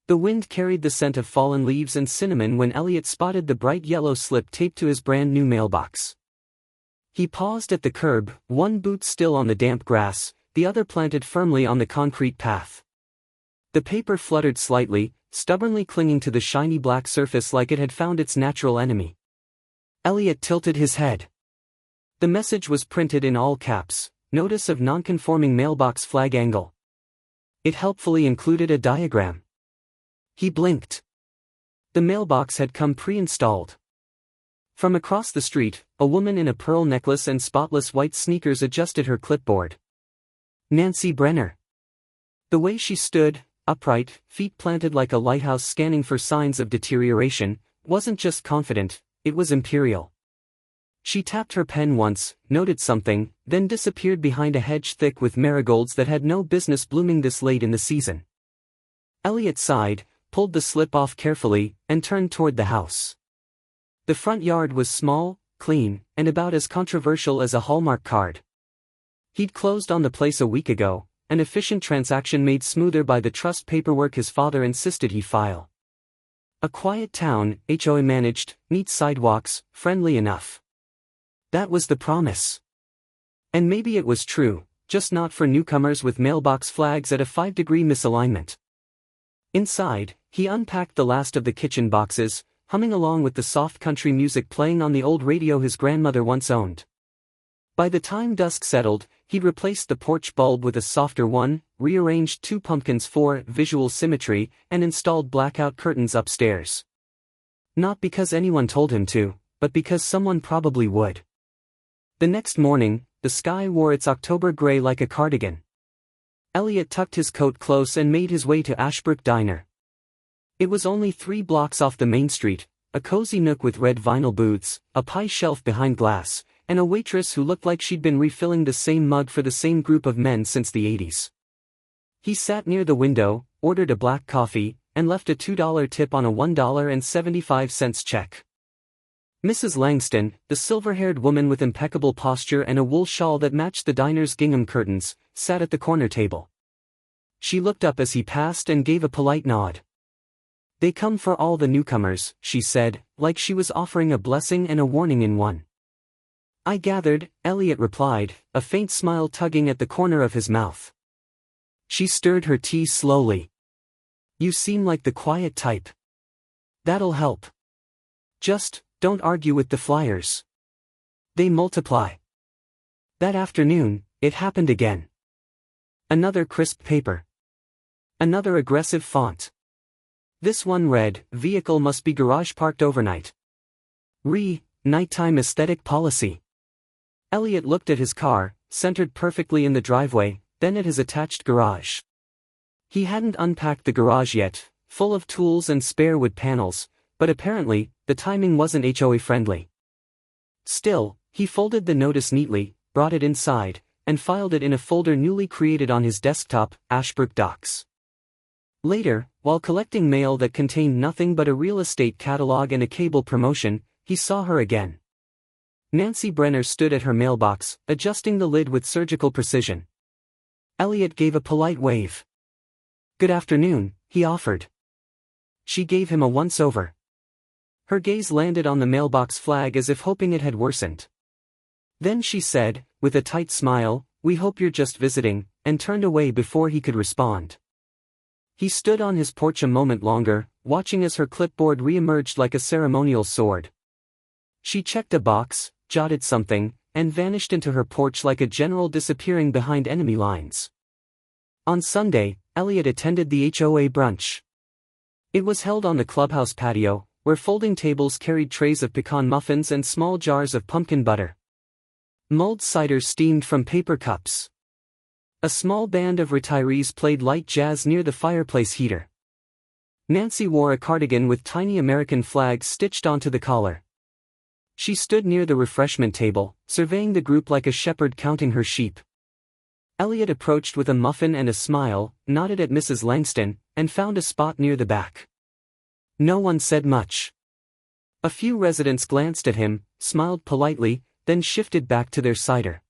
The wind carried the scent of fallen leaves and cinnamon when Elliot spotted the bright yellow slip taped to his brand new mailbox. He paused at the curb, one boot still on the damp grass, the other planted firmly on the concrete path. The paper fluttered slightly, stubbornly clinging to the shiny black surface like it had found its natural enemy. Elliot tilted his head. The message was printed in all caps, "Notice of non-conforming mailbox flag angle." It helpfully included a diagram. He blinked. The mailbox had come pre-installed. From across the street, a woman in a pearl necklace and spotless white sneakers adjusted her clipboard. Nancy Brenner. The way she stood, upright, feet planted like a lighthouse scanning for signs of deterioration, wasn't just confident, it was imperial. She tapped her pen once, noted something, then disappeared behind a hedge thick with marigolds that had no business blooming this late in the season. Elliot sighed, pulled the slip off carefully, and turned toward the house. The front yard was small, clean, and about as controversial as a Hallmark card. He'd closed on the place a week ago, an efficient transaction made smoother by the trust paperwork his father insisted he file. A quiet town, HOA managed, neat sidewalks, friendly enough. That was the promise. And maybe it was true, just not for newcomers with mailbox flags at a 5-degree misalignment. Inside, he unpacked the last of the kitchen boxes, humming along with the soft country music playing on the old radio his grandmother once owned. By the time dusk settled, he'd replaced the porch bulb with a softer one, rearranged 2 pumpkins for visual symmetry, and installed blackout curtains upstairs. Not because anyone told him to, but because someone probably would. The next morning, the sky wore its October gray like a cardigan. Elliot tucked his coat close and made his way to Ashbrook Diner. It was only 3 blocks off the main street, a cozy nook with red vinyl booths, a pie shelf behind glass, and a waitress who looked like she'd been refilling the same mug for the same group of men since the 80s. He sat near the window, ordered a black coffee, and left a $2 tip on a $1.75 check. Mrs. Langston, the silver-haired woman with impeccable posture and a wool shawl that matched the diner's gingham curtains, sat at the corner table. She looked up as he passed and gave a polite nod. "They come for all the newcomers," she said, like she was offering a blessing and a warning in one. "I gathered," Elliot replied, a faint smile tugging at the corner of his mouth. She stirred her tea slowly. "You seem like the quiet type. That'll help. Just, don't argue with the flyers. They multiply." That afternoon, it happened again. Another crisp paper. Another aggressive font. This one read, "Vehicle must be garage parked overnight. Nighttime aesthetic policy." Elliot looked at his car, centered perfectly in the driveway, then at his attached garage. He hadn't unpacked the garage yet, full of tools and spare wood panels, but apparently, the timing wasn't HOA friendly. Still, he folded the notice neatly, brought it inside, and filed it in a folder newly created on his desktop, Ashbrook Docs. Later, while collecting mail that contained nothing but a real estate catalog and a cable promotion, he saw her again. Nancy Brenner stood at her mailbox, adjusting the lid with surgical precision. Elliot gave a polite wave. "Good afternoon," he offered. She gave him a once-over. Her gaze landed on the mailbox flag as if hoping it had worsened. Then she said, with a tight smile, "We hope you're just visiting," and turned away before he could respond. He stood on his porch a moment longer, watching as her clipboard re-emerged like a ceremonial sword. She checked a box, jotted something, and vanished into her porch like a general disappearing behind enemy lines. On Sunday, Elliot attended the HOA brunch. It was held on the clubhouse patio, where folding tables carried trays of pecan muffins and small jars of pumpkin butter. Mulled cider steamed from paper cups. A small band of retirees played light jazz near the fireplace heater. Nancy wore a cardigan with tiny American flags stitched onto the collar. She stood near the refreshment table, surveying the group like a shepherd counting her sheep. Elliot approached with a muffin and a smile, nodded at Mrs. Langston, and found a spot near the back. No one said much. A few residents glanced at him, smiled politely, then shifted back to their cider.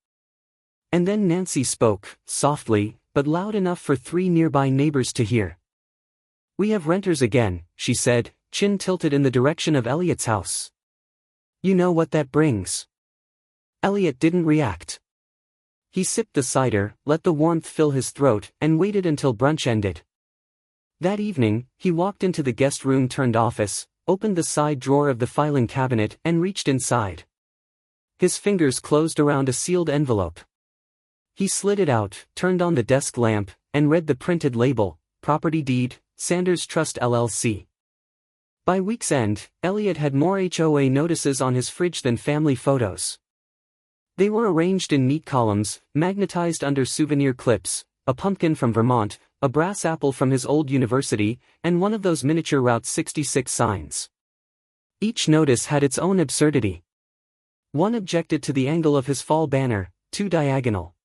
And then Nancy spoke, softly, but loud enough for 3 nearby neighbors to hear. "We have renters again," she said, chin tilted in the direction of Elliot's house. "You know what that brings." Elliot didn't react. He sipped the cider, let the warmth fill his throat, and waited until brunch ended. That evening, he walked into the guest room turned office, opened the side drawer of the filing cabinet and reached inside. His fingers closed around a sealed envelope. He slid it out, turned on the desk lamp, and read the printed label, Property Deed, Sanders Trust LLC. By week's end, Elliot had more HOA notices on his fridge than family photos. They were arranged in neat columns, magnetized under souvenir clips, a pumpkin from Vermont, a brass apple from his old university, and one of those miniature Route 66 signs. Each notice had its own absurdity. One objected to the angle of his fall banner, too diagonal.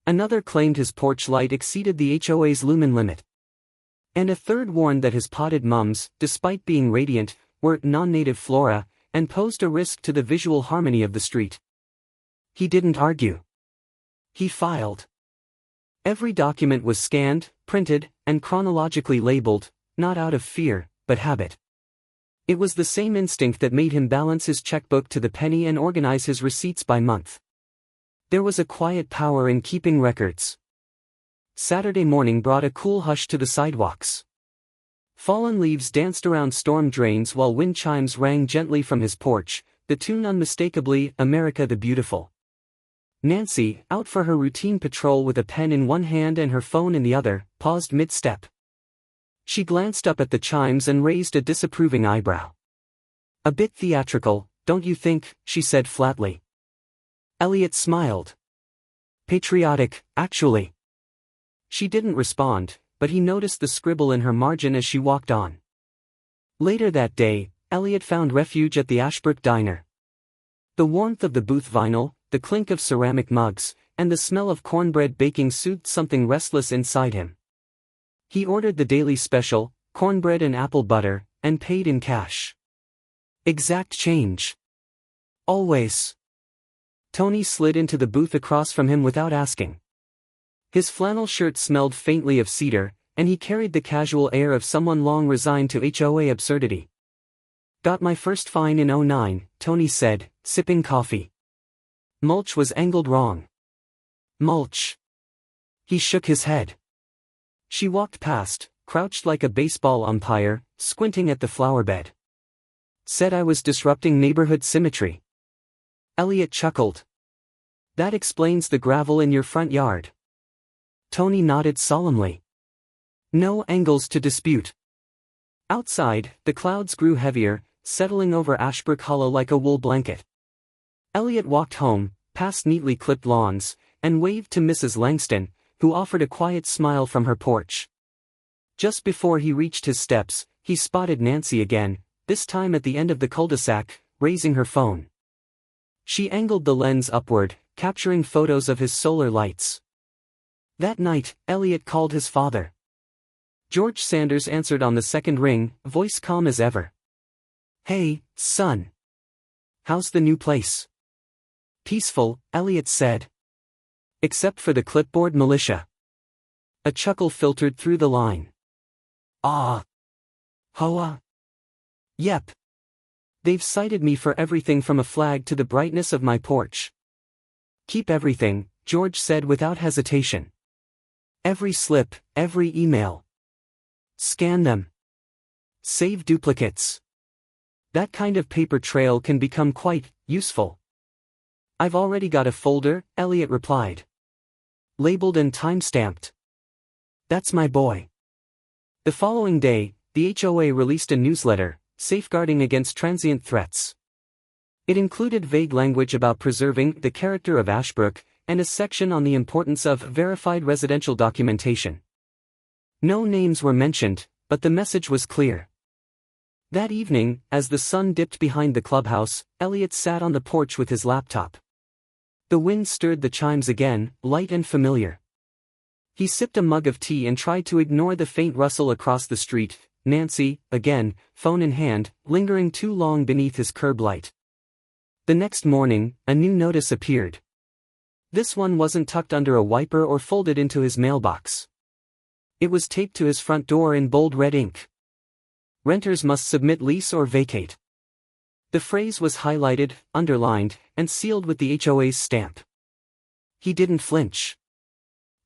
Another claimed his porch light exceeded the HOA's lumen limit. And a third warned that his potted mums, despite being radiant, were non-native flora, and posed a risk to the visual harmony of the street. He didn't argue. He filed. Every document was scanned, printed, and chronologically labeled, not out of fear, but habit. It was the same instinct that made him balance his checkbook to the penny and organize his receipts by month. There was a quiet power in keeping records. Saturday morning brought a cool hush to the sidewalks. Fallen leaves danced around storm drains while wind chimes rang gently from his porch, the tune unmistakably America the Beautiful. Nancy, out for her routine patrol with a pen in one hand and her phone in the other, paused mid-step. She glanced up at the chimes and raised a disapproving eyebrow. "A bit theatrical, don't you think?" she said flatly. Elliot smiled. "Patriotic, actually." She didn't respond, but he noticed the scribble in her margin as she walked on. Later that day, Elliot found refuge at the Ashbrook Diner. The warmth of the booth vinyl, the clink of ceramic mugs, and the smell of cornbread baking soothed something restless inside him. He ordered the daily special, cornbread and apple butter, and paid in cash. Exact change. Always. Tony slid into the booth across from him without asking. His flannel shirt smelled faintly of cedar, and he carried the casual air of someone long resigned to HOA absurdity. "Got my first fine in '09, Tony said, sipping coffee. "Mulch was angled wrong." "Mulch." He shook his head. She walked past, crouched like a baseball umpire, squinting at the flower bed. "Said I was disrupting neighborhood symmetry." Elliot chuckled. "That explains the gravel in your front yard." Tony nodded solemnly. No angles to dispute. Outside, the clouds grew heavier, settling over Ashbrook Hollow like a wool blanket. Elliot walked home, past neatly clipped lawns, and waved to Mrs. Langston, who offered a quiet smile from her porch. Just before he reached his steps, he spotted Nancy again, this time at the end of the cul-de-sac, raising her phone. She angled the lens upward, capturing photos of his solar lights. That night, Elliot called his father. George Sanders answered on the second ring, voice calm as ever. "Hey, son. How's the new place?" "Peaceful," Elliot said. "Except for the clipboard militia." A chuckle filtered through the line. "Ah. HOA? Yep. They've cited me for everything from a flag to the brightness of my porch." "Keep everything," George said without hesitation. "Every slip, every email. Scan them. Save duplicates. That kind of paper trail can become quite useful." "I've already got a folder," Elliot replied. "Labeled and time-stamped. That's my boy." The following day, the HOA released a newsletter, Safeguarding Against Transient Threats. It included vague language about preserving the character of Ashbrook, and a section on the importance of verified residential documentation. No names were mentioned, but the message was clear. That evening, as the sun dipped behind the clubhouse, Elliot sat on the porch with his laptop. The wind stirred the chimes again, light and familiar. He sipped a mug of tea and tried to ignore the faint rustle across the street, Nancy, again, phone in hand, lingering too long beneath his curb light. The next morning, a new notice appeared. This one wasn't tucked under a wiper or folded into his mailbox. It was taped to his front door in bold red ink. Renters must submit lease or vacate. The phrase was highlighted, underlined, and sealed with the HOA's stamp. He didn't flinch.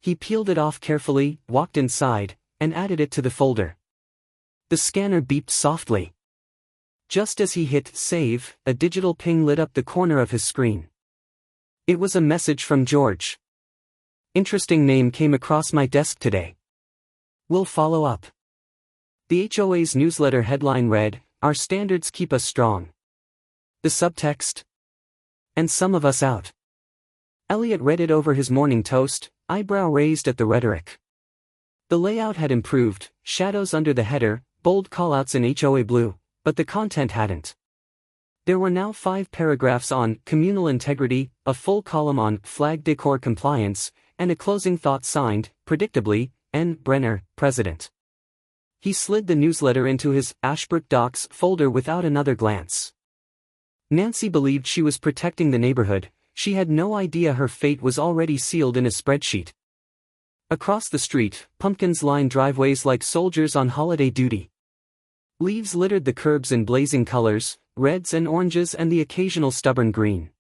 He peeled it off carefully, walked inside, and added it to the folder. The scanner beeped softly. Just as he hit save, a digital ping lit up the corner of his screen. It was a message from George. "Interesting name came across my desk today. We'll follow up." The HOA's newsletter headline read, "Our standards keep us strong." The subtext? "And some of us out." Elliot read it over his morning toast, eyebrow raised at the rhetoric. The layout had improved, shadows under the header, bold callouts in HOA blue, but the content hadn't. There were now 5 paragraphs on communal integrity, a full column on flag decor compliance, and a closing thought signed, predictably, N. Brenner, President. He slid the newsletter into his Ashbrook Docs folder without another glance. Nancy believed she was protecting the neighborhood. She had no idea her fate was already sealed in a spreadsheet. Across the street, pumpkins lined driveways like soldiers on holiday duty. Leaves littered the curbs in blazing colors, reds and oranges and the occasional stubborn green.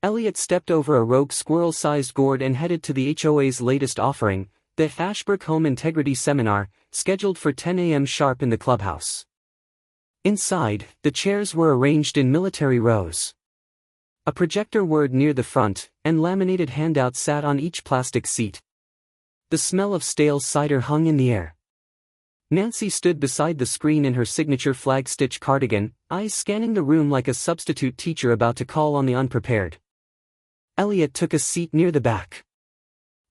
Elliot stepped over a rogue squirrel-sized gourd and headed to the HOA's latest offering, the Ashbrook Home Integrity Seminar, scheduled for 10 a.m. sharp in the clubhouse. Inside, the chairs were arranged in military rows. A projector whirred near the front, and laminated handouts sat on each plastic seat. The smell of stale cider hung in the air. Nancy stood beside the screen in her signature flag-stitch cardigan, eyes scanning the room like a substitute teacher about to call on the unprepared. Elliot took a seat near the back.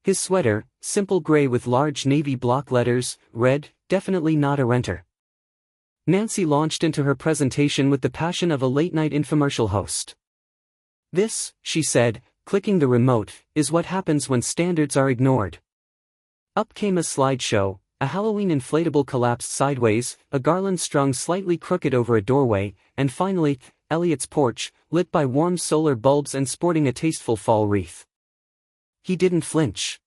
His sweater, simple gray with large navy block letters, read, "Definitely not a renter." Nancy launched into her presentation with the passion of a late-night infomercial host. "This," she said, clicking the remote, "is what happens when standards are ignored." Up came a slideshow, a Halloween inflatable collapsed sideways, a garland strung slightly crooked over a doorway, and finally, Elliot's porch, lit by warm solar bulbs and sporting a tasteful fall wreath. He didn't flinch.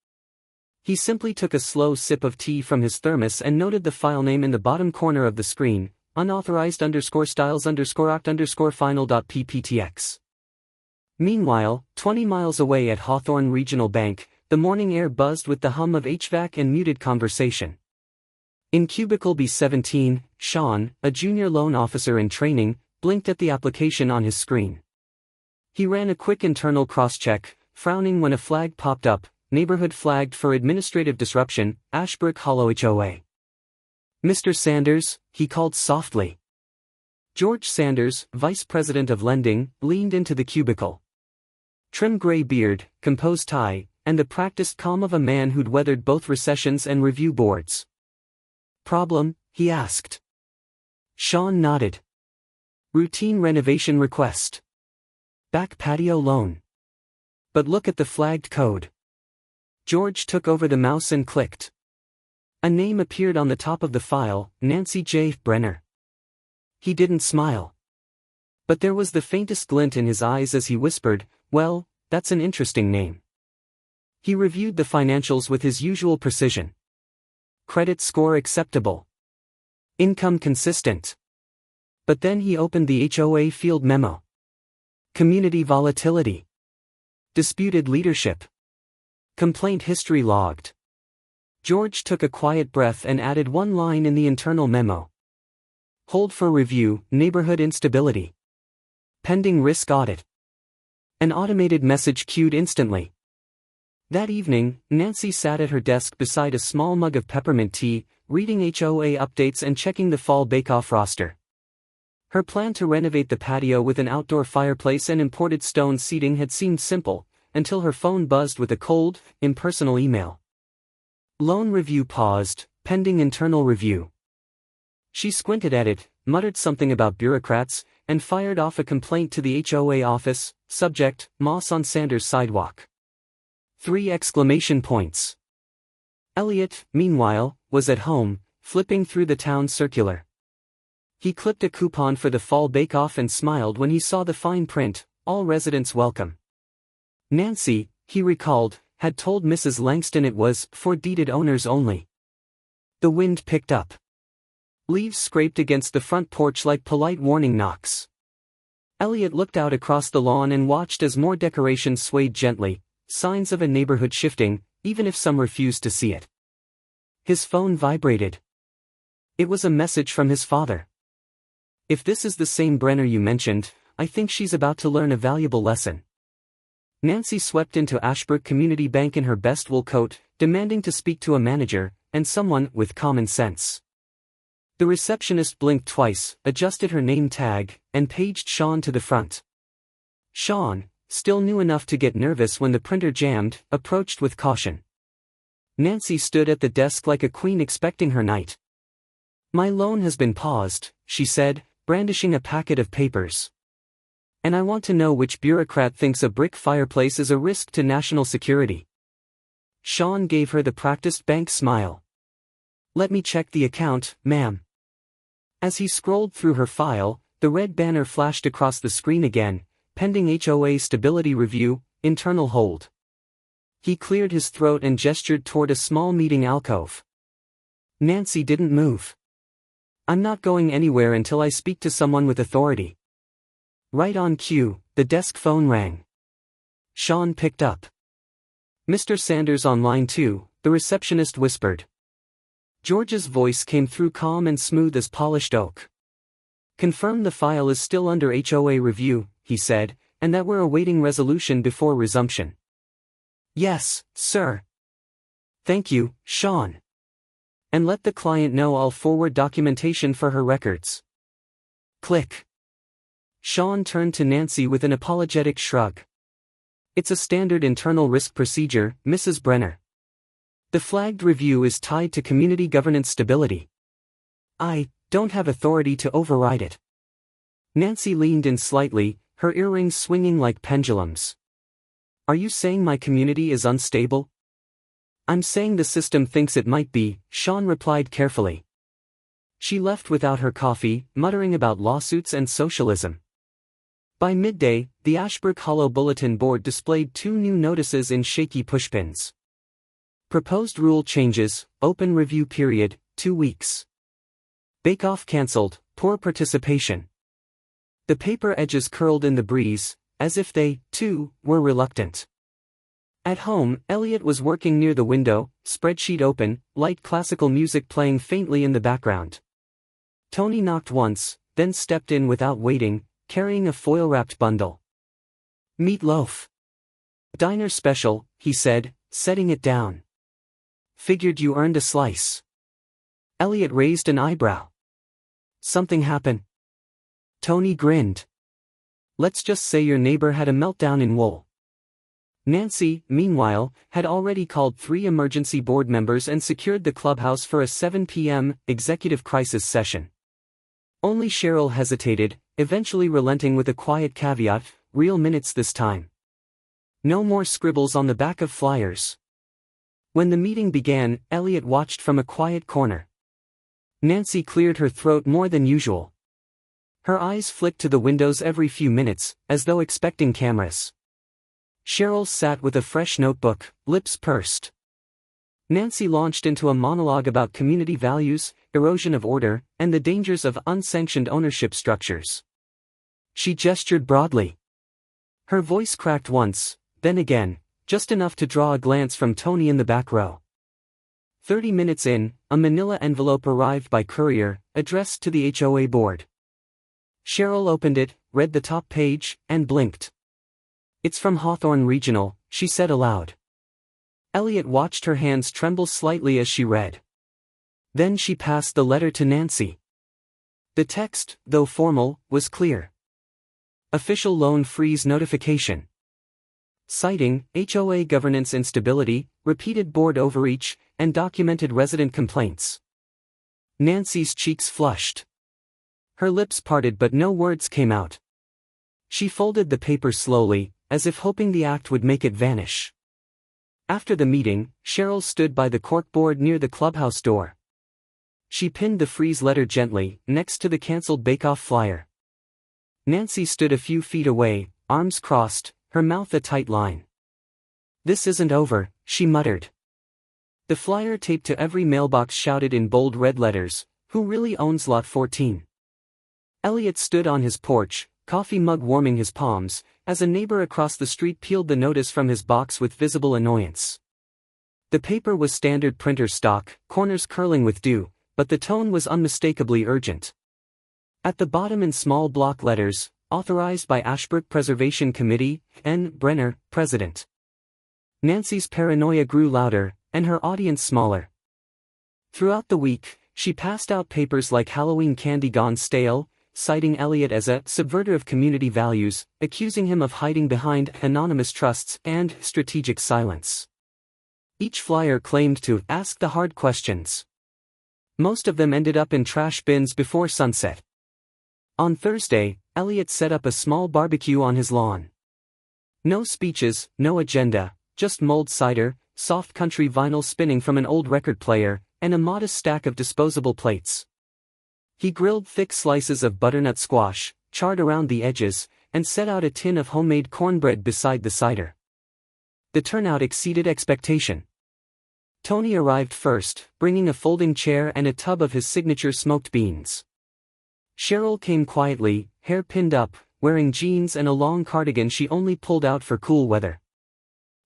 He simply took a slow sip of tea from his thermos and noted the file name in the bottom corner of the screen, unauthorized_styles_final.pptx. Meanwhile, 20 miles away at Hawthorne Regional Bank, the morning air buzzed with the hum of HVAC and muted conversation. In cubicle B17, Sean, a junior loan officer in training, blinked at the application on his screen. He ran a quick internal cross-check, frowning when a flag popped up, "Neighborhood flagged for administrative disruption, Ashbrook Hollow HOA." "Mr. Sanders," he called softly. George Sanders, vice president of lending, leaned into the cubicle. Trim gray beard, composed tie, and the practiced calm of a man who'd weathered both recessions and review boards. "Problem?" he asked. Sean nodded. "Routine renovation request. Back patio loan. But look at the flagged code." George took over the mouse and clicked. A name appeared on the top of the file, Nancy J. Brenner. He didn't smile. But there was the faintest glint in his eyes as he whispered, "Well, that's an interesting name." He reviewed the financials with his usual precision. Credit score acceptable. Income consistent. But then he opened the HOA field memo. Community volatility. Disputed leadership. Complaint history logged. George took a quiet breath and added one line in the internal memo. Hold for review, neighborhood instability. Pending risk audit. An automated message queued instantly. That evening, Nancy sat at her desk beside a small mug of peppermint tea, reading HOA updates and checking the fall bake-off roster. Her plan to renovate the patio with an outdoor fireplace and imported stone seating had seemed simple, until her phone buzzed with a cold, impersonal email. Loan review paused, pending internal review. She squinted at it, muttered something about bureaucrats, and fired off a complaint to the HOA office, subject, moss on Sanders sidewalk. 3 exclamation points. Elliot, meanwhile, was at home, flipping through the town circular. He clipped a coupon for the fall bake-off and smiled when he saw the fine print, "All residents welcome." Nancy, he recalled, had told Mrs. Langston it was for deeded owners only. The wind picked up. Leaves scraped against the front porch like polite warning knocks. Elliot looked out across the lawn and watched as more decorations swayed gently, signs of a neighborhood shifting, even if some refused to see it. His phone vibrated. It was a message from his father. "If this is the same Brenner you mentioned, I think she's about to learn a valuable lesson." Nancy swept into Ashbrook Community Bank in her best wool coat, demanding to speak to a manager, and someone with common sense. The receptionist blinked twice, adjusted her name tag, and paged Sean to the front. Sean, still new enough to get nervous when the printer jammed, approached with caution. Nancy stood at the desk like a queen expecting her knight. "My loan has been paused," she said, brandishing a packet of papers. "And I want to know which bureaucrat thinks a brick fireplace is a risk to national security." Sean gave her the practiced bank smile. "Let me check the account, ma'am." As he scrolled through her file, the red banner flashed across the screen again, pending HOA stability review, internal hold. He cleared his throat and gestured toward a small meeting alcove. Nancy didn't move. "I'm not going anywhere until I speak to someone with authority." Right on cue, the desk phone rang. Sean picked up. "Mr. Sanders on line 2, the receptionist whispered. George's voice came through calm and smooth as polished oak. "Confirm the file is still under HOA review," he said, "and that we're awaiting resolution before resumption." "Yes, sir." "Thank you, Sean. And let the client know I'll forward documentation for her records." Click. Sean turned to Nancy with an apologetic shrug. "It's a standard internal risk procedure, Mrs. Brenner. The flagged review is tied to community governance stability. I don't have authority to override it." Nancy leaned in slightly, her earrings swinging like pendulums. "Are you saying my community is unstable?" "I'm saying the system thinks it might be," Sean replied carefully. She left without her coffee, muttering about lawsuits and socialism. By midday, the Ashbrook Hollow Bulletin Board displayed 2 new notices in shaky pushpins. Proposed rule changes, open review period, 2 weeks. Bake-off cancelled, poor participation. The paper edges curled in the breeze, as if they, too, were reluctant. At home, Elliot was working near the window, spreadsheet open, light classical music playing faintly in the background. Tony knocked once, then stepped in without waiting, carrying a foil-wrapped bundle. "Meatloaf. Diner special," he said, setting it down. "Figured you earned a slice." Elliot raised an eyebrow. "Something happen?" Tony grinned. "Let's just say your neighbor had a meltdown in wool." Nancy, meanwhile, had already called 3 emergency board members and secured the clubhouse for a 7 p.m. executive crisis session. Only Cheryl hesitated, eventually relenting with a quiet caveat, "Real minutes this time. No more scribbles on the back of flyers." When the meeting began, Elliot watched from a quiet corner. Nancy cleared her throat more than usual. Her eyes flicked to the windows every few minutes, as though expecting cameras. Cheryl sat with a fresh notebook, lips pursed. Nancy launched into a monologue about community values, erosion of order, and the dangers of unsanctioned ownership structures. She gestured broadly. Her voice cracked once, then again, just enough to draw a glance from Tony in the back row. 30 minutes in, a manila envelope arrived by courier, addressed to the HOA board. Cheryl opened it, read the top page, and blinked. "It's from Hawthorne Regional," she said aloud. Elliot watched her hands tremble slightly as she read. Then she passed the letter to Nancy. The text, though formal, was clear. Official loan freeze notification. Citing HOA governance instability, repeated board overreach, and documented resident complaints. Nancy's cheeks flushed. Her lips parted but no words came out. She folded the paper slowly, as if hoping the act would make it vanish. After the meeting, Cheryl stood by the corkboard near the clubhouse door. She pinned the freeze letter gently, next to the cancelled bake-off flyer. Nancy stood a few feet away, arms crossed, her mouth a tight line. "This isn't over," she muttered. The flyer taped to every mailbox shouted in bold red letters, "Who really owns Lot 14?" Elliot stood on his porch, coffee mug warming his palms, as a neighbor across the street peeled the notice from his box with visible annoyance. The paper was standard printer stock, corners curling with dew, but the tone was unmistakably urgent. At the bottom in small block letters, "Authorized by Ashbrook Preservation Committee, N. Brenner, President." Nancy's paranoia grew louder, and her audience smaller. Throughout the week, she passed out papers like Halloween candy gone stale, citing Elliot as a subverter of community values, accusing him of hiding behind anonymous trusts and strategic silence. Each flyer claimed to ask the hard questions. Most of them ended up in trash bins before sunset. On Thursday, Elliot set up a small barbecue on his lawn. No speeches, no agenda, just mulled cider, soft country vinyl spinning from an old record player, and a modest stack of disposable plates. He grilled thick slices of butternut squash, charred around the edges, and set out a tin of homemade cornbread beside the cider. The turnout exceeded expectation. Tony arrived first, bringing a folding chair and a tub of his signature smoked beans. Cheryl came quietly, hair pinned up, wearing jeans and a long cardigan she only pulled out for cool weather.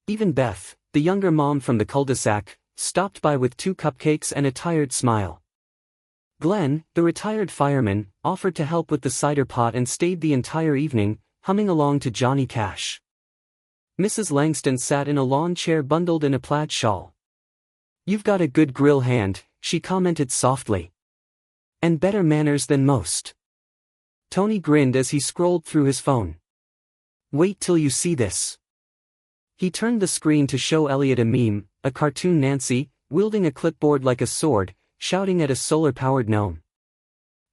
Even Beth, the younger mom from the cul-de-sac, stopped by with 2 cupcakes and a tired smile. Glenn, the retired fireman, offered to help with the cider pot and stayed the entire evening, humming along to Johnny Cash. Mrs. Langston sat in a lawn chair bundled in a plaid shawl. "You've got a good grill hand," she commented softly. "And better manners than most." Tony grinned as he scrolled through his phone. "Wait till you see this." He turned the screen to show Elliot a meme, a cartoon Nancy, wielding a clipboard like a sword, shouting at a solar-powered gnome.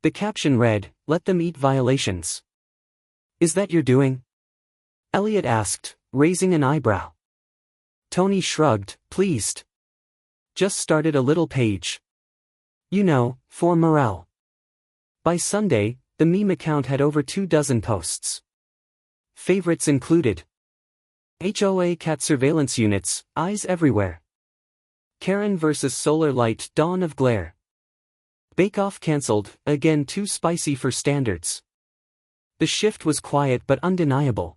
The caption read, "Let them eat violations." "Is that your doing?" Elliot asked, raising an eyebrow. Tony shrugged, pleased. "Just started a little page. You know, for morale." By Sunday, the meme account had over 24 posts. Favorites included HOA cat surveillance units, eyes everywhere. Karen vs. Solar Light, dawn of glare. Bake-Off cancelled, again too spicy for standards. The shift was quiet but undeniable.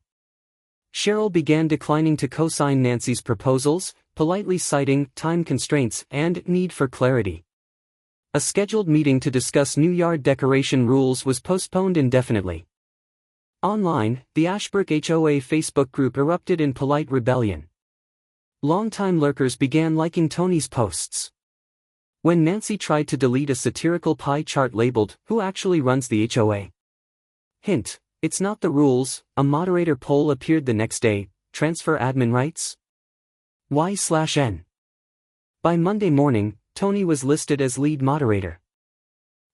Cheryl began declining to co-sign Nancy's proposals, politely citing time constraints and need for clarity. A scheduled meeting to discuss new yard decoration rules was postponed indefinitely. Online, the Ashbrook HOA Facebook group erupted in polite rebellion. Longtime lurkers began liking Tony's posts. When Nancy tried to delete a satirical pie chart labeled, "Who actually runs the HOA?" Hint, it's not the rules, a moderator poll appeared the next day, transfer admin rights? Y/N. By Monday morning, Tony was listed as lead moderator.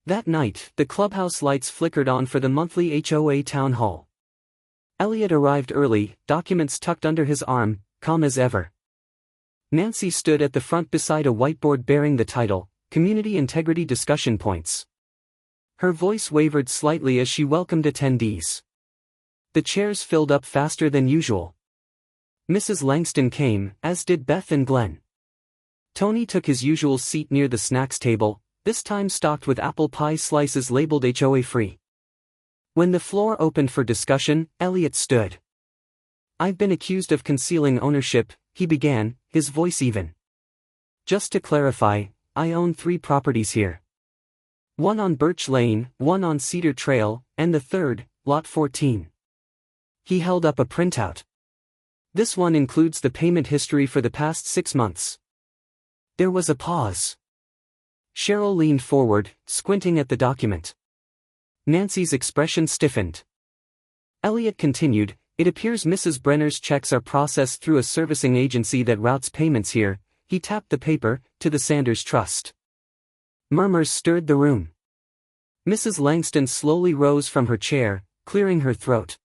That night, the clubhouse lights flickered on for the monthly HOA town hall. Elliot arrived early, documents tucked under his arm, calm as ever. Nancy stood at the front beside a whiteboard bearing the title, Community Integrity Discussion Points. Her voice wavered slightly as she welcomed attendees. The chairs filled up faster than usual. Mrs. Langston came, as did Beth and Glenn. Tony took his usual seat near the snacks table, this time stocked with apple pie slices labeled HOA free. When the floor opened for discussion, Elliot stood. "I've been accused of concealing ownership," he began, his voice even. "Just to clarify, I own 3 properties here. One on Birch Lane, one on Cedar Trail, and the third, Lot 14. He held up a printout. "This one includes the payment history for the past 6 months. There was a pause. Cheryl leaned forward, squinting at the document. Nancy's expression stiffened. Elliot continued, "It appears Mrs. Brenner's checks are processed through a servicing agency that routes payments here." He tapped the paper, "to the Sanders Trust." Murmurs stirred the room. Mrs. Langston slowly rose from her chair, clearing her throat.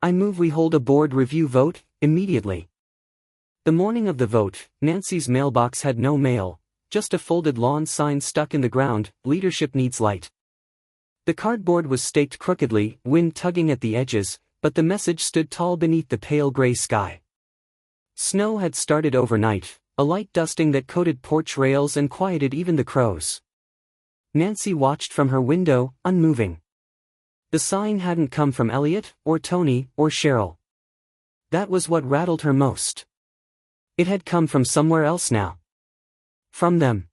"I move we hold a board review vote, immediately." The morning of the vote, Nancy's mailbox had no mail, just a folded lawn sign stuck in the ground, "Leadership needs light." The cardboard was staked crookedly, wind tugging at the edges, but the message stood tall beneath the pale gray sky. Snow had started overnight, a light dusting that coated porch rails and quieted even the crows. Nancy watched from her window, unmoving. The sign hadn't come from Elliot, or Tony, or Cheryl. That was what rattled her most. It had come from somewhere else now. From them.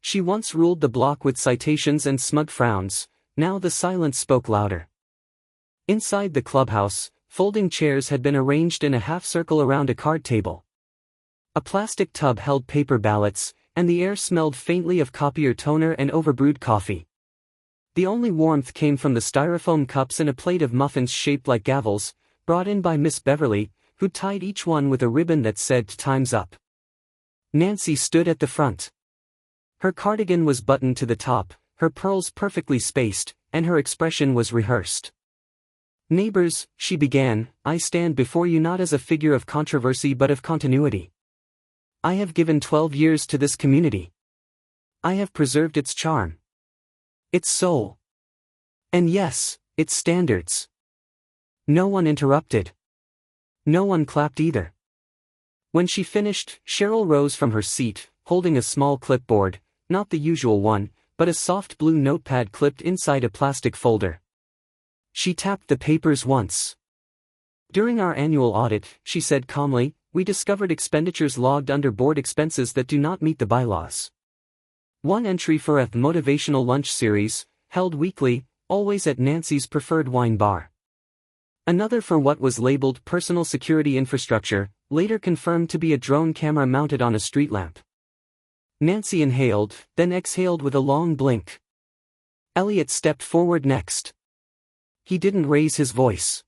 She once ruled the block with citations and smug frowns, now the silence spoke louder. Inside the clubhouse, folding chairs had been arranged in a half-circle around a card table. A plastic tub held paper ballots, and the air smelled faintly of copier toner and overbrewed coffee. The only warmth came from the styrofoam cups and a plate of muffins shaped like gavels, brought in by Miss Beverly, who tied each one with a ribbon that said "Time's Up." Nancy stood at the front. Her cardigan was buttoned to the top, her pearls perfectly spaced, and her expression was rehearsed. "Neighbors," she began, "I stand before you not as a figure of controversy but of continuity. I have given 12 years to this community. I have preserved its charm. Its soul. And yes, its standards." No one interrupted. No one clapped either. When she finished, Cheryl rose from her seat, holding a small clipboard, not the usual one, but a soft blue notepad clipped inside a plastic folder. She tapped the papers once. "During our annual audit," she said calmly, "we discovered expenditures logged under board expenses that do not meet the bylaws. One entry for a motivational lunch series, held weekly, always at Nancy's preferred wine bar. Another for what was labeled personal security infrastructure, later confirmed to be a drone camera mounted on a street lamp." Nancy inhaled, then exhaled with a long blink. Elliot stepped forward next. He didn't raise his voice.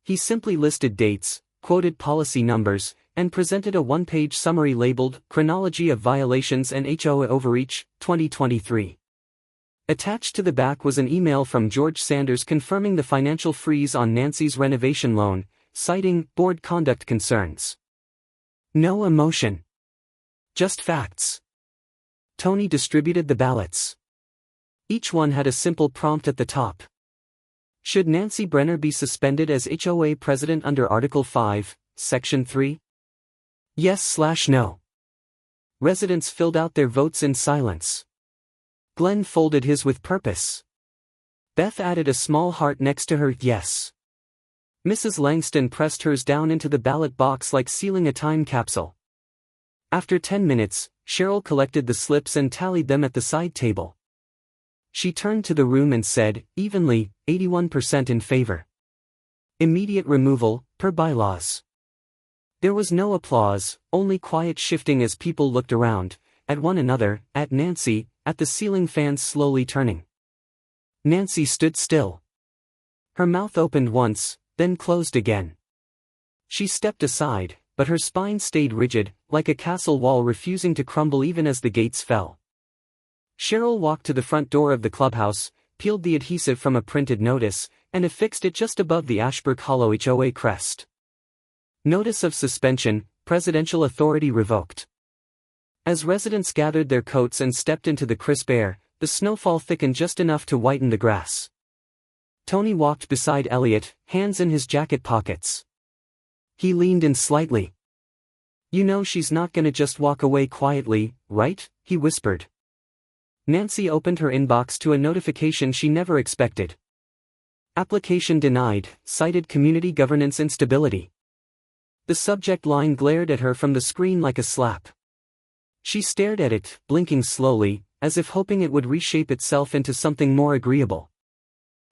He simply listed dates, quoted policy numbers, and presented a one-page summary labeled "Chronology of Violations and HOA Overreach, 2023. Attached to the back was an email from George Sanders confirming the financial freeze on Nancy's renovation loan, citing board conduct concerns. No emotion. Just facts. Tony distributed the ballots. Each one had a simple prompt at the top. Should Nancy Brenner be suspended as HOA president under Article 5, Section 3? Yes/no. Residents filled out their votes in silence. Glenn folded his with purpose. Beth added a small heart next to her yes. Mrs. Langston pressed hers down into the ballot box like sealing a time capsule. After 10 minutes, Cheryl collected the slips and tallied them at the side table. She turned to the room and said, evenly, 81% in favor. Immediate removal, per bylaws. There was no applause, only quiet shifting as people looked around, at one another, at Nancy, at the ceiling fans slowly turning. Nancy stood still. Her mouth opened once, then closed again. She stepped aside, but her spine stayed rigid, like a castle wall refusing to crumble even as the gates fell. Cheryl walked to the front door of the clubhouse, peeled the adhesive from a printed notice, and affixed it just above the Ashbrook Hollow HOA crest. Notice of suspension, presidential authority revoked. As residents gathered their coats and stepped into the crisp air, the snowfall thickened just enough to whiten the grass. Tony walked beside Elliot, hands in his jacket pockets. He leaned in slightly. "You know she's not gonna just walk away quietly, right?" he whispered. Nancy opened her inbox to a notification she never expected. Application denied, cited community governance instability. The subject line glared at her from the screen like a slap. She stared at it, blinking slowly, as if hoping it would reshape itself into something more agreeable.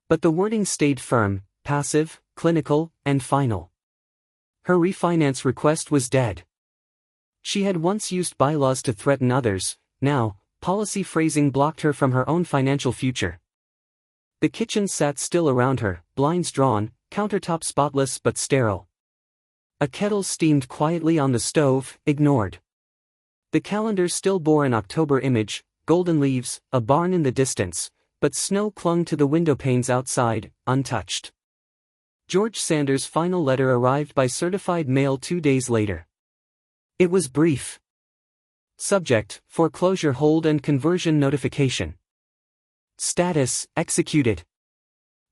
But the wording stayed firm, passive, clinical, and final. Her refinance request was dead. She had once used bylaws to threaten others, now, policy phrasing blocked her from her own financial future. The kitchen sat still around her, blinds drawn, countertop spotless but sterile. A kettle steamed quietly on the stove, ignored. The calendar still bore an October image, golden leaves, a barn in the distance, but snow clung to the windowpanes outside, untouched. George Sanders' final letter arrived by certified mail 2 days later. It was brief. Subject, foreclosure hold and conversion notification. Status, executed.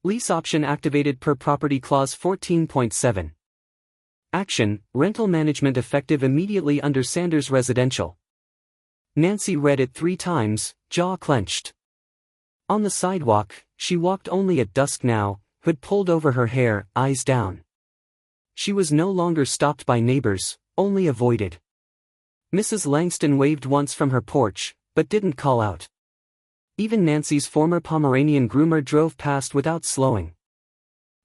Lease option activated per property clause 14.7. Action, rental management effective immediately under Sanders Residential. Nancy read it 3 times, jaw clenched. On the sidewalk, she walked only at dusk now, hood pulled over her hair, eyes down. She was no longer stopped by neighbors, only avoided. Mrs. Langston waved once from her porch, but didn't call out. Even Nancy's former Pomeranian groomer drove past without slowing.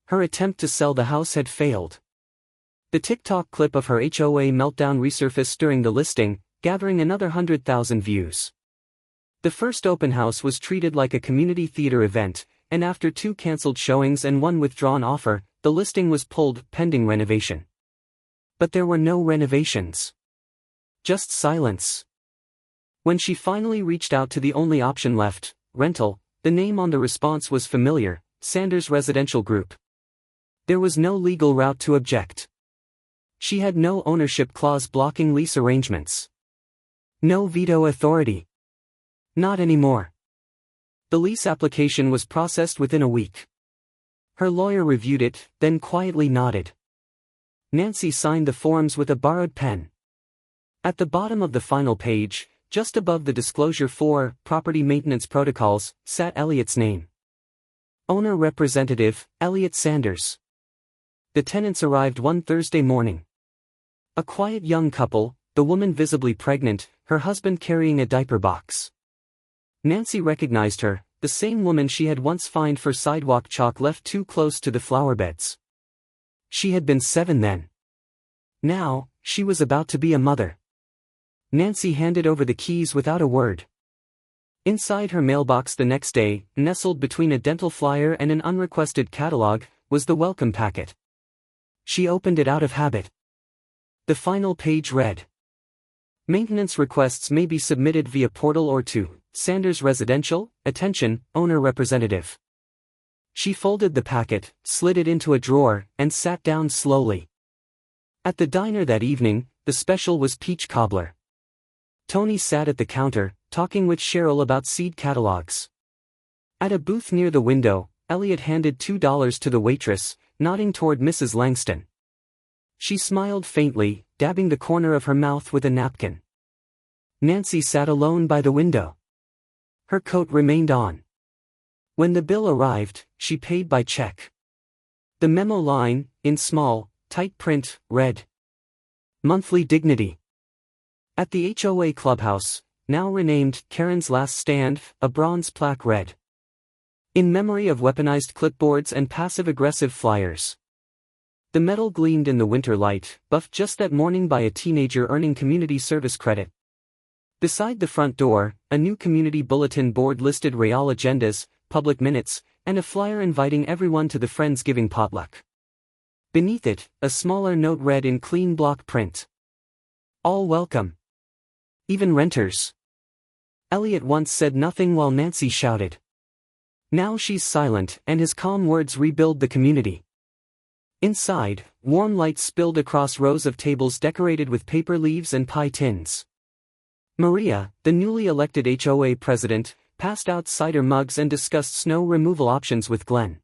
Her attempt to sell the house had failed. The TikTok clip of her HOA meltdown resurfaced during the listing, gathering another 100,000 views. The first open house was treated like a community theater event, and after 2 cancelled showings and 1 withdrawn offer, the listing was pulled, pending renovation. But there were no renovations. Just silence. When she finally reached out to the only option left, rental, the name on the response was familiar, Sanders Residential Group. There was no legal route to object. She had no ownership clause blocking lease arrangements. No veto authority. Not anymore. The lease application was processed within a week. Her lawyer reviewed it, then quietly nodded. Nancy signed the forms with a borrowed pen. At the bottom of the final page, just above the disclosure for property maintenance protocols, sat Elliot's name. Owner representative, Elliot Sanders. The tenants arrived one Thursday morning. A quiet young couple, the woman visibly pregnant, her husband carrying a diaper box. Nancy recognized her, the same woman she had once fined for sidewalk chalk left too close to the flower beds. She had been 7 then. Now, she was about to be a mother. Nancy handed over the keys without a word. Inside her mailbox the next day, nestled between a dental flyer and an unrequested catalog, was the welcome packet. She opened it out of habit. The final page read: Maintenance requests may be submitted via portal or to Sanders Residential, attention, owner representative. She folded the packet, slid it into a drawer, and sat down slowly. At the diner that evening, the special was peach cobbler. Tony sat at the counter, talking with Cheryl about seed catalogs. At a booth near the window, Elliot handed $2 to the waitress, nodding toward Mrs. Langston. She smiled faintly, dabbing the corner of her mouth with a napkin. Nancy sat alone by the window. Her coat remained on. When the bill arrived, she paid by check. The memo line, in small, tight print, read: Monthly Dignity. At the HOA clubhouse, now renamed Karen's Last Stand, a bronze plaque read: In memory of weaponized clipboards and passive-aggressive flyers. The metal gleamed in the winter light, buffed just that morning by a teenager earning community service credit. Beside the front door, a new community bulletin board listed real agendas, public minutes, and a flyer inviting everyone to the Friendsgiving potluck. Beneath it, a smaller note read in clean block print: All welcome. Even renters. Elliot once said nothing while Nancy shouted. Now she's silent, and his calm words rebuild the community. Inside, warm light spilled across rows of tables decorated with paper leaves and pie tins. Maria, the newly elected HOA president, passed out cider mugs and discussed snow removal options with Glenn.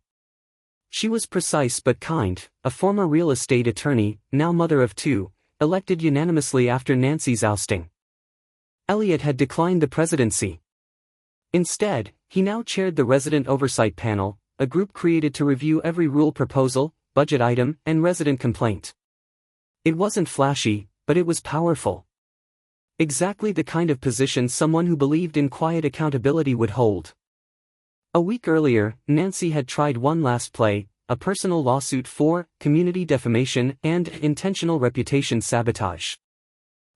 She was precise but kind, a former real estate attorney, now mother of 2, elected unanimously after Nancy's ousting. Elliot had declined the presidency. Instead, he now chaired the Resident Oversight Panel, a group created to review every rule proposal, budget item, and resident complaint. It wasn't flashy, but it was powerful. Exactly the kind of position someone who believed in quiet accountability would hold. A week earlier, Nancy had tried one last play, a personal lawsuit for community defamation and intentional reputation sabotage.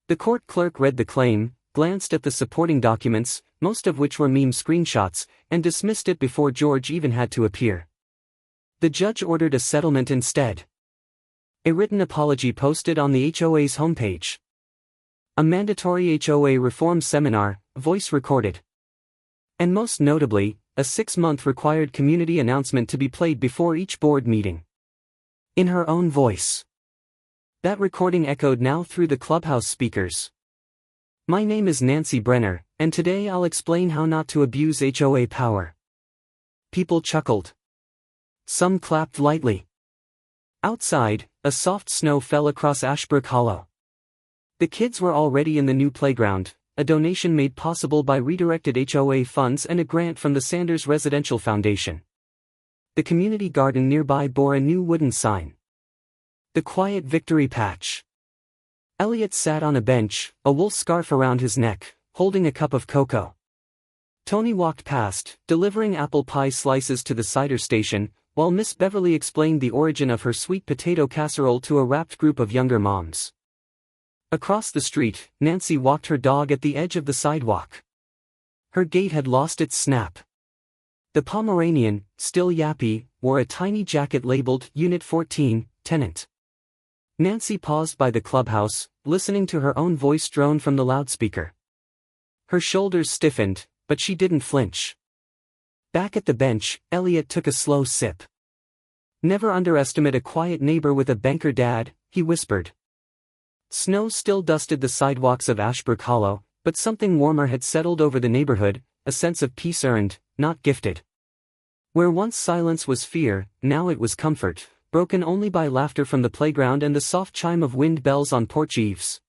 The court clerk read the claim, glanced at the supporting documents, most of which were meme screenshots, and dismissed it before George even had to appear. The judge ordered a settlement instead. A written apology posted on the HOA's homepage. A mandatory HOA reform seminar, voice recorded. And most notably, a 6-month required community announcement to be played before each board meeting. In her own voice. That recording echoed now through the clubhouse speakers. My name is Nancy Brenner, and today I'll explain how not to abuse HOA power. People chuckled. Some clapped lightly. Outside, a soft snow fell across Ashbrook Hollow. The kids were already in the new playground, a donation made possible by redirected HOA funds and a grant from the Sanders Residential Foundation. The community garden nearby bore a new wooden sign. The Quiet Victory Patch. Elliot sat on a bench, a wool scarf around his neck, holding a cup of cocoa. Tony walked past, delivering apple pie slices to the cider station, while Miss Beverly explained the origin of her sweet potato casserole to a rapt group of younger moms. Across the street, Nancy walked her dog at the edge of the sidewalk. Her gait had lost its snap. The Pomeranian, still yappy, wore a tiny jacket labeled Unit 14, Tenant. Nancy paused by the clubhouse, listening to her own voice drone from the loudspeaker. Her shoulders stiffened, but she didn't flinch. Back at the bench, Elliot took a slow sip. "Never underestimate a quiet neighbor with a banker dad," he whispered. Snow still dusted the sidewalks of Ashbrook Hollow, but something warmer had settled over the neighborhood, a sense of peace earned, not gifted. Where once silence was fear, now it was comfort, broken only by laughter from the playground and the soft chime of wind bells on porch eaves.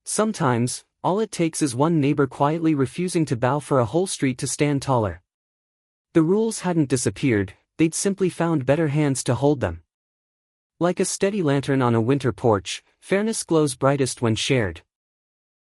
Sometimes, all it takes is one neighbor quietly refusing to bow for a whole street to stand taller. The rules hadn't disappeared, they'd simply found better hands to hold them. Like a steady lantern on a winter porch, fairness glows brightest when shared.